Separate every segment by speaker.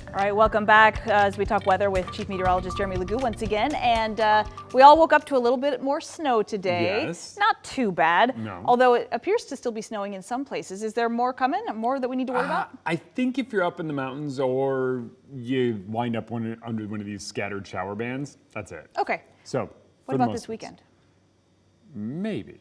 Speaker 1: All right, welcome back as we talk weather with Chief Meteorologist Jeremy LaGoo once again. And we all woke up to a little bit more snow today.
Speaker 2: Yes.
Speaker 1: Not too bad,
Speaker 2: No.
Speaker 1: although it appears to still be snowing in some places. Is there more coming? More that we need to worry about?
Speaker 2: I think if you're up in the mountains or you wind up under one of these scattered shower bands, that's it.
Speaker 1: Okay.
Speaker 2: So,
Speaker 1: What about this weekend?
Speaker 2: Maybe.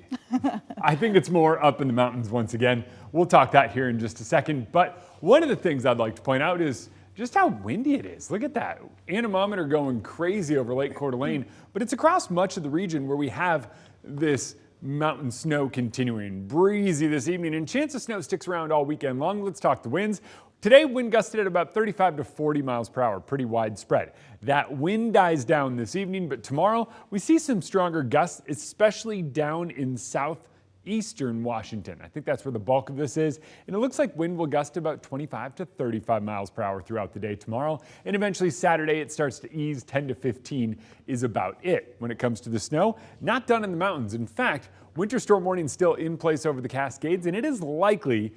Speaker 2: I think it's more up in the mountains once again. We'll talk that here in just a second. But one of the things I'd like to point out is just how windy it is. Look at that. Anemometer going crazy over Lake Coeur d'Alene, but it's across much of the region where we have this mountain snow continuing. Breezy this evening, and chance of snow sticks around all weekend long. Let's talk the winds. Today, wind gusted at about 35 to 40 miles per hour, pretty widespread. That wind dies down this evening, but tomorrow we see some stronger gusts, especially down in southeastern Washington. I think that's where the bulk of this is. And it looks like wind will gust about 25 to 35 miles per hour throughout the day tomorrow. And eventually Saturday, it starts to ease. 10 to 15 is about it. When it comes to the snow, not done in the mountains. In fact, winter storm warning still in place over the Cascades, and it is likely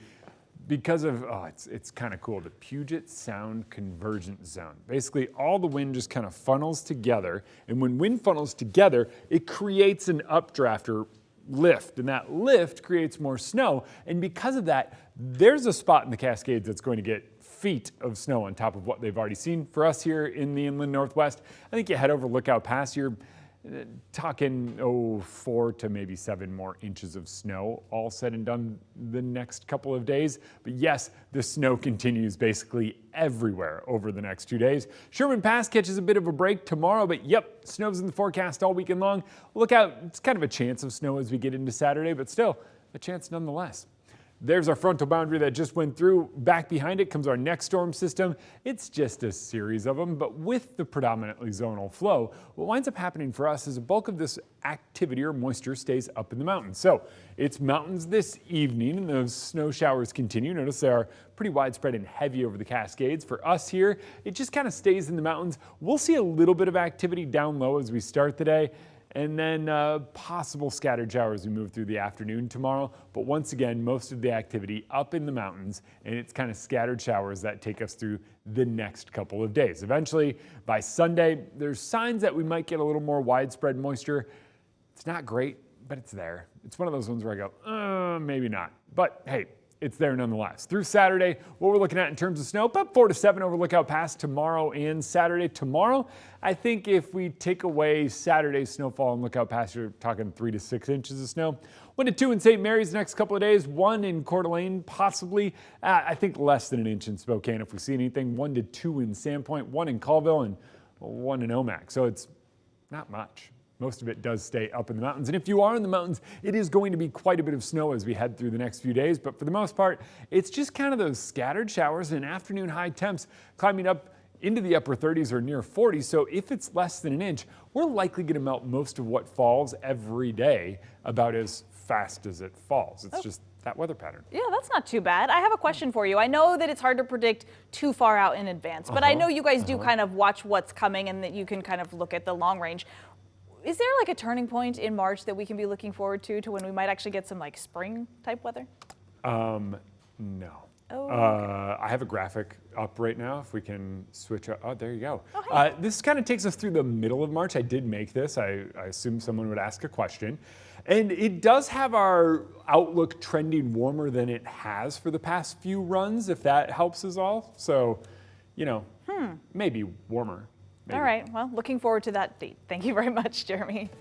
Speaker 2: because of, it's kind of cool, the Puget Sound Convergence Zone. Basically, all the wind just kind of funnels together, and when wind funnels together, it creates an updraft or lift, and that lift creates more snow, and because of that, there's a spot in the Cascades that's going to get feet of snow on top of what they've already seen. For us here in the inland Northwest, I think you head over Lookout Pass, you're talking 4 to maybe 7 more inches of snow, all said and done the next couple of days. But yes, the snow continues basically everywhere over the next 2 days. Sherman Pass catches a bit of a break tomorrow, but yep, snow's in the forecast all weekend long. Look out, it's kind of a chance of snow as we get into Saturday, but still a chance nonetheless. There's our frontal boundary that just went through. Back behind it comes our next storm system. It's just a series of them, but with the predominantly zonal flow, what winds up happening for us is a bulk of this activity or moisture stays up in the mountains. So it's mountains this evening, and those snow showers continue. Notice they are pretty widespread and heavy over the Cascades. For us here, it just kind of stays in the mountains. We'll see a little bit of activity down low as we start the day, and then possible scattered showers as we move through the afternoon tomorrow. But once again, most of the activity up in the mountains, and it's kind of scattered showers that take us through the next couple of days. Eventually, by Sunday, there's signs that we might get a little more widespread moisture. It's not great, but it's there. It's one of those ones where I go, maybe not. But hey, it's there nonetheless. Through Saturday, what we're looking at in terms of snow, about 4 to 7 over Lookout Pass tomorrow and Saturday. Tomorrow, I think if we take away Saturday's snowfall in Lookout Pass, you're talking 3 to 6 inches of snow. 1 to 2 in St. Mary's the next couple of days. 1 in Coeur d'Alene, possibly. I think less than an inch in Spokane if we see anything. 1 to 2 in Sandpoint, 1 in Colville, and 1 in Omak. So it's not much. Most of it does stay up in the mountains. And if you are in the mountains, it is going to be quite a bit of snow as we head through the next few days. But for the most part, it's just kind of those scattered showers and afternoon high temps climbing up into the upper 30s or near 40. So if it's less than an inch, we're likely going to melt most of what falls every day about as fast as it falls. It's just that weather pattern.
Speaker 1: Yeah, that's not too bad. I have a question for you. I know that it's hard to predict too far out in advance, but I know you guys do kind of watch what's coming and that you can kind of look at the long range. Is there like a turning point in March that we can be looking forward to when we might actually get some like spring type weather?
Speaker 2: No.
Speaker 1: Oh, okay.
Speaker 2: I have a graphic up right now. If we can switch up. Oh, there you go.
Speaker 1: Oh, hey.
Speaker 2: This kind of takes us through the middle of March. I did make this. I assumed someone would ask a question. And it does have our outlook trending warmer than it has for the past few runs, if that helps us all. So, you know, maybe warmer. Maybe.
Speaker 1: All right. Well, looking forward to that date. Thank you very much, Jeremy.